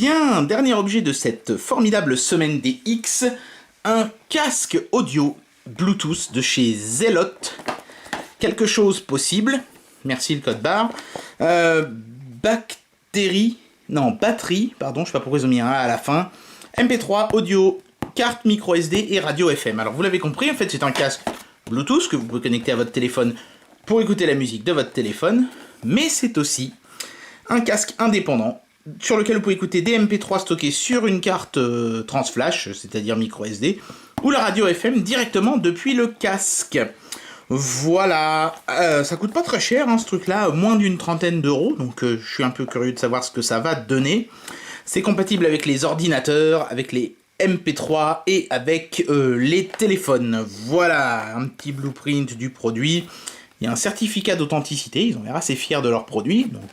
bien, dernier objet de cette formidable semaine des X, un casque audio Bluetooth de chez Zelot. Quelque chose possible, merci le code barre. Batterie, pardon, je sais pas pourquoi ils ont mis un A à la fin. MP3, audio, carte micro SD et radio FM. Alors vous l'avez compris, en fait c'est un casque Bluetooth que vous pouvez connecter à votre téléphone pour écouter la musique de votre téléphone, mais c'est aussi un casque indépendant sur lequel vous pouvez écouter des MP3 stockés sur une carte transflash, c'est-à-dire micro SD, ou la radio FM directement depuis le casque. Voilà, ça coûte pas très cher ce truc-là, moins d'une trentaine d'euros, donc je suis un peu curieux de savoir ce que ça va donner. C'est compatible avec les ordinateurs, avec les MP3 et avec les téléphones. Voilà, un petit blueprint du produit. Il y a un certificat d'authenticité, ils ont l'air assez fiers de leur produit, donc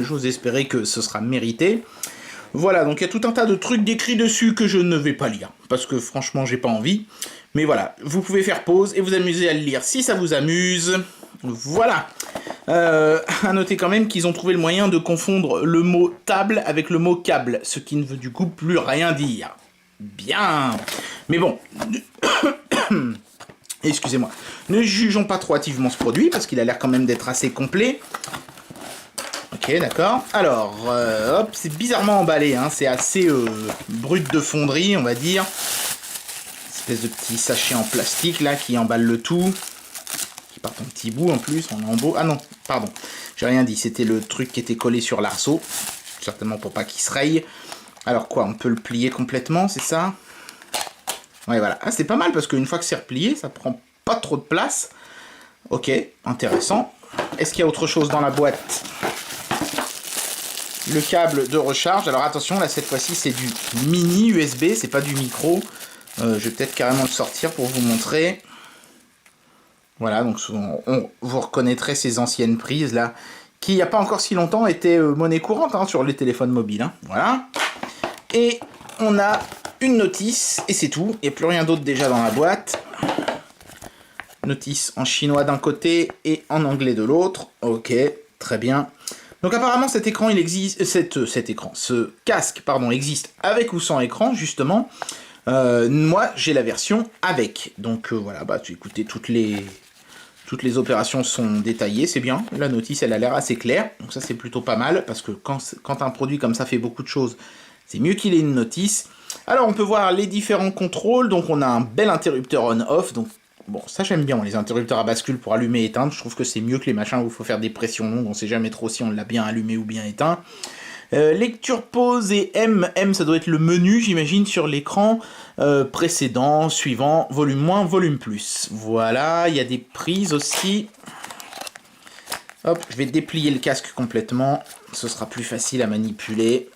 j'ose espérer que ce sera mérité. Voilà, donc il y a tout un tas de trucs décrits dessus que je ne vais pas lire, parce que franchement j'ai pas envie. Mais voilà, vous pouvez faire pause et vous amuser à le lire si ça vous amuse. Voilà. À noter quand même qu'ils ont trouvé le moyen de confondre le mot table avec le mot câble, ce qui ne veut du coup plus rien dire. Bien. Mais bon... Excusez-moi. Ne jugeons pas trop hâtivement ce produit, parce qu'il a l'air quand même d'être assez complet. Ok, d'accord. Alors, hop, c'est bizarrement emballé, c'est assez brut de fonderie, on va dire. Espèce de petit sachet en plastique, là, qui emballe le tout. Qui part en petits bouts, en plus, en lambeaux. Ah non, pardon, j'ai rien dit, c'était le truc qui était collé sur l'arceau. Certainement pour pas qu'il se raye. Alors quoi, on peut le plier complètement, c'est ça ? Ouais, voilà. Ah, c'est pas mal, parce qu'une fois que c'est replié, ça prend pas trop de place. Ok, intéressant. Est-ce qu'il y a autre chose dans la boîte ? Le câble de recharge. Alors attention, là, cette fois-ci, c'est du mini USB, c'est pas du micro. Je vais peut-être carrément le sortir pour vous montrer. Voilà, donc vous reconnaîtrez ces anciennes prises, là, qui, il n'y a pas encore si longtemps, étaient monnaie courante sur les téléphones mobiles. Voilà. Et on a une notice, et c'est tout. Il n'y a plus rien d'autre déjà dans la boîte. Notice en chinois d'un côté et en anglais de l'autre. Ok, très bien. Donc apparemment cet écran, il existe, ce casque, pardon, existe avec ou sans écran, justement. Moi, j'ai la version avec. Donc voilà, écoutez, toutes les opérations sont détaillées, c'est bien. La notice, elle a l'air assez claire. Donc ça, c'est plutôt pas mal, parce que quand un produit comme ça fait beaucoup de choses, c'est mieux qu'il ait une notice. Alors, on peut voir les différents contrôles. Donc, on a un bel interrupteur on-off. Donc, bon, ça, j'aime bien, les interrupteurs à bascule pour allumer et éteindre. Je trouve que c'est mieux que les machins où il faut faire des pressions longues. On sait jamais trop si on l'a bien allumé ou bien éteint. Lecture, pause et M. M, ça doit être le menu, j'imagine, sur l'écran. Précédent, suivant, volume moins, volume plus. Voilà, il y a des prises aussi. Hop, je vais déplier le casque complètement. Ce sera plus facile à manipuler.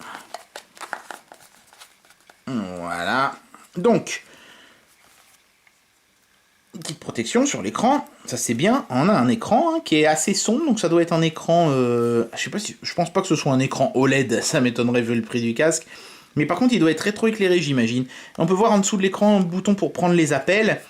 Voilà. Donc, une petite protection sur l'écran, ça c'est bien. On a un écran qui est assez sombre, donc ça doit être un écran... je pense pas que ce soit un écran OLED, ça m'étonnerait vu le prix du casque. Mais par contre, il doit être rétroéclairé, j'imagine. On peut voir en dessous de l'écran un bouton pour prendre les appels.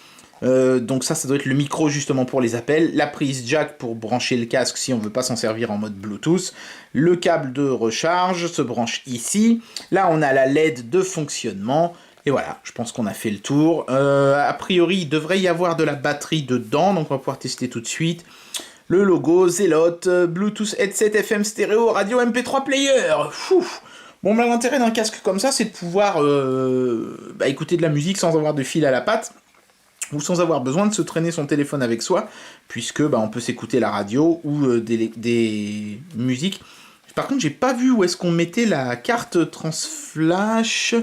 Donc ça doit être le micro justement pour les appels. La prise jack pour brancher le casque si on veut pas s'en servir en mode Bluetooth. Le câble de recharge se branche ici. Là, on a la LED de fonctionnement. Et voilà, je pense qu'on a fait le tour. A priori, il devrait y avoir de la batterie dedans, donc on va pouvoir tester tout de suite. Le logo, Zelot, Bluetooth headset FM stéréo, radio MP3 player. Fouf. Bon, l'intérêt d'un casque comme ça, c'est de pouvoir écouter de la musique sans avoir de fil à la patte, ou sans avoir besoin de se traîner son téléphone avec soi, puisque on peut s'écouter la radio ou des musiques. Par contre, j'ai pas vu où est-ce qu'on mettait la carte transflash...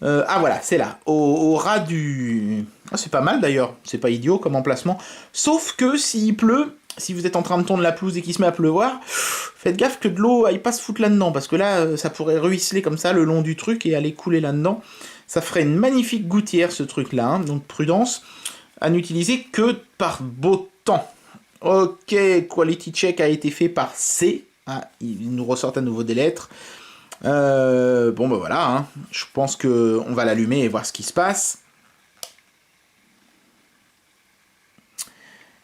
ah voilà, c'est là, au ras du... Ah, c'est pas mal d'ailleurs, c'est pas idiot comme emplacement. Sauf que s'il pleut, si vous êtes en train de tondre la pelouse et qu'il se met à pleuvoir, faites gaffe que de l'eau aille pas se foutre là-dedans, parce que là, ça pourrait ruisseler comme ça le long du truc et aller couler là-dedans. Ça ferait une magnifique gouttière ce truc-là, donc prudence, à n'utiliser que par beau temps. Ok, quality check a été fait par C. Ah, il nous ressort à nouveau des lettres. Bon voilà, je pense que on va l'allumer et voir ce qui se passe.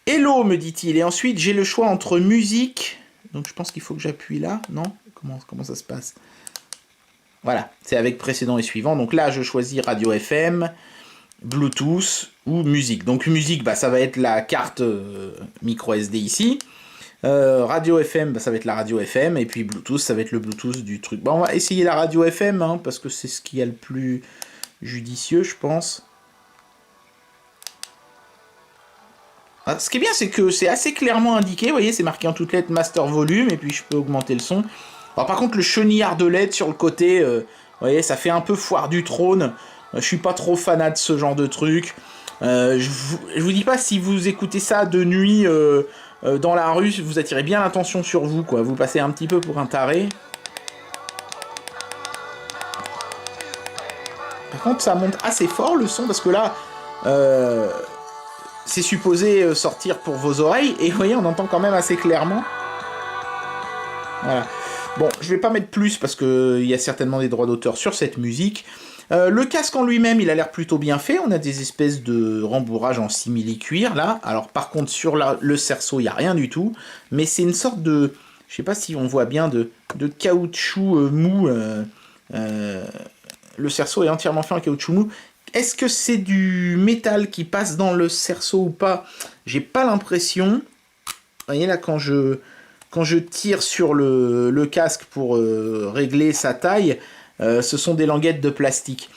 Hello, me dit-il, et ensuite j'ai le choix entre musique, donc je pense qu'il faut que j'appuie là, non ? Comment ça se passe ? Voilà, c'est avec précédent et suivant. Donc là, je choisis radio FM, Bluetooth ou musique. Donc musique, bah, ça va être la carte micro SD ici. Radio FM, bah, ça va être la radio FM. Et puis Bluetooth, ça va être le Bluetooth du truc. Bon, on va essayer la radio FM, hein, parce que c'est ce qui est le plus judicieux, je pense. Ah, ce qui est bien, c'est que c'est assez clairement indiqué. Vous voyez, c'est marqué en toutes lettres Master Volume. Et puis je peux augmenter le son. Alors par contre, le chenillard de LED sur le côté, vous voyez, ça fait un peu foire du trône. Je suis pas trop fanat de ce genre de truc. Je vous dis pas, si vous écoutez ça de nuit dans la rue, vous attirez bien l'attention sur vous, quoi. Vous passez un petit peu pour un taré. Par contre, ça monte assez fort le son, parce que là, c'est supposé sortir pour vos oreilles, et vous voyez, on entend quand même assez clairement. Voilà. Bon, je vais pas mettre plus, parce qu'il y a certainement des droits d'auteur sur cette musique. Le casque en lui-même, il a l'air plutôt bien fait. On a des espèces de rembourrage en simili-cuir, là. Alors, par contre, sur le cerceau, il n'y a rien du tout. Mais c'est une sorte de... Je sais pas si on voit bien, de caoutchouc mou. Le cerceau est entièrement fait en caoutchouc mou. Est-ce que c'est du métal qui passe dans le cerceau ou pas? J'ai pas l'impression. Vous voyez, là, quand je tire sur le casque pour régler sa taille, ce sont des languettes de plastique.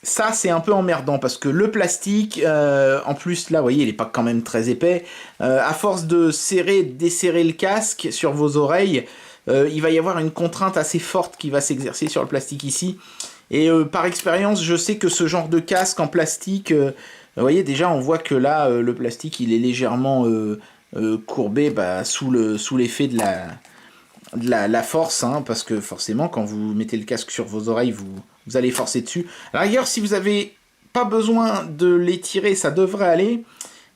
Ça, c'est un peu emmerdant, parce que le plastique, en plus, là, vous voyez, il n'est pas quand même très épais. À force de serrer, desserrer le casque sur vos oreilles, il va y avoir une contrainte assez forte qui va s'exercer sur le plastique ici. Et par expérience, je sais que ce genre de casque en plastique, vous voyez, déjà, on voit que là, le plastique, il est légèrement courbé sous l'effet de la force, hein, parce que forcément, quand vous mettez le casque sur vos oreilles, vous allez forcer dessus. À la rigueur, si vous n'avez pas besoin de l'étirer, ça devrait aller.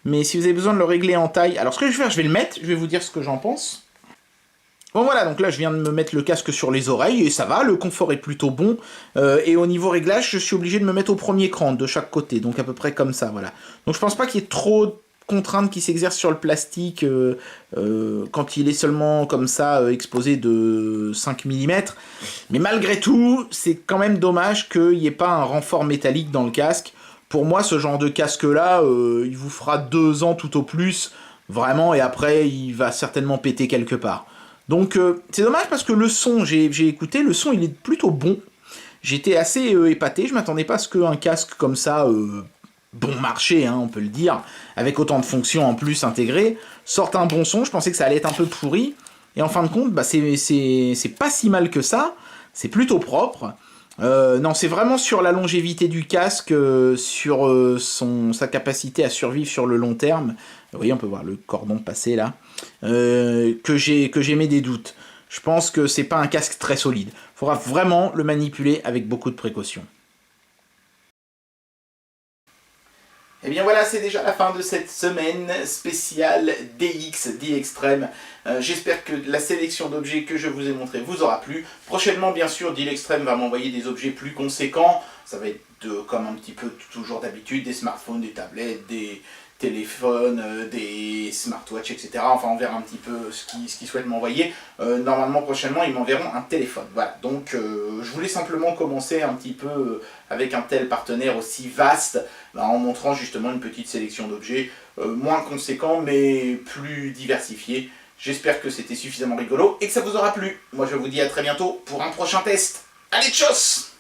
Mais si vous avez besoin de le régler en taille... Alors, ce que je vais faire, je vais le mettre, je vais vous dire ce que j'en pense. Bon voilà, donc là je viens de me mettre le casque sur les oreilles et ça va, le confort est plutôt bon. Et au niveau réglage, je suis obligé de me mettre au premier cran de chaque côté, donc à peu près comme ça, voilà. Donc je pense pas qu'il y ait trop de contraintes qui s'exercent sur le plastique quand il est seulement comme ça exposé de 5 mm. Mais malgré tout, c'est quand même dommage qu'il n'y ait pas un renfort métallique dans le casque. Pour moi, ce genre de casque-là, il vous fera 2 ans tout au plus, vraiment, et après il va certainement péter quelque part. Donc c'est dommage parce que le son, j'ai écouté, le son il est plutôt bon. J'étais assez épaté, je m'attendais pas à ce qu'un casque comme ça, bon marché, hein, on peut le dire, avec autant de fonctions en plus intégrées, sorte un bon son. Je pensais que ça allait être un peu pourri. Et en fin de compte, bah, c'est pas si mal que ça, c'est plutôt propre. Non, c'est vraiment sur la longévité du casque, sur sa capacité à survivre sur le long terme. Vous voyez, on peut voir le cordon passer là. Que j'ai mis des doutes. Je pense que c'est pas un casque très solide. Il faudra vraiment le manipuler avec beaucoup de précautions. Et bien voilà, c'est déjà la fin de cette semaine spéciale DX, D-Extreme. J'espère que la sélection d'objets que je vous ai montré vous aura plu. Prochainement, bien sûr, D-Extreme va m'envoyer des objets plus conséquents. Ça va être comme un petit peu toujours d'habitude, des smartphones, des tablettes, des téléphones, des smartwatches, etc. Enfin, on verra un petit peu ce qu'ils souhaitent m'envoyer. Normalement, prochainement, ils m'enverront un téléphone. Voilà, donc je voulais simplement commencer un petit peu avec un tel partenaire aussi vaste, en montrant justement une petite sélection d'objets moins conséquents, mais plus diversifiés. J'espère que c'était suffisamment rigolo et que ça vous aura plu. Moi, je vous dis à très bientôt pour un prochain test. Allez, tchuss!